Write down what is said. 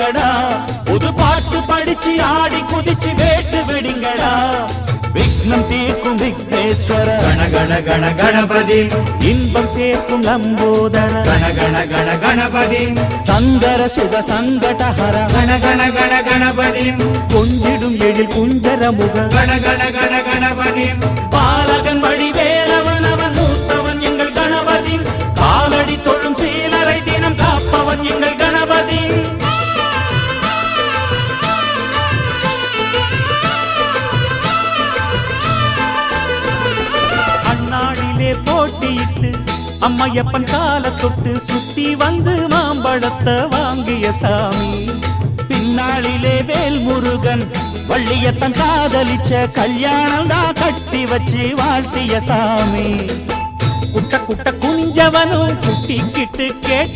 வாருங்கடா, புது பாட்டு படிச்சு ஆடி குதிச்சு வேட்டு வெடிங்கடா. விக்னம் தீர்க்கும் விக்னேஸ்வர கண கண கண கணபதி, இன்பம் சேர்க்கும் லம்போதர கண கண கண கணபதி, சங்கர சுக சங்கடஹர கண கண கண கணபதி, கொஞ்சிடும் எழில் குஞ்சர முக கண கண கண கணபதி, பாலகன் வழி வேலவன் அவன் மூத்தவன் எங்கள் கணபதி, காலடி தொழும் சீலரை தினம் காப்பவன் எங்கள் கணபதி. அண்ணாடிலே போட்டியிட்டு அம்மையப்பன் கால தொட்டு சுத்தி வந்து மாம்பழத்தை வாங்கிய சாமி. பின்னாளிலே வேல் முருகன் வள்ளியத்தன் காதலிச்ச கல்யாணம் தான் கட்டி வச்சு வாழ்த்திய சாமி. குட்ட குட்ட குனிஞ்சவனும் குட்டிக்கிட்டு கேட்ட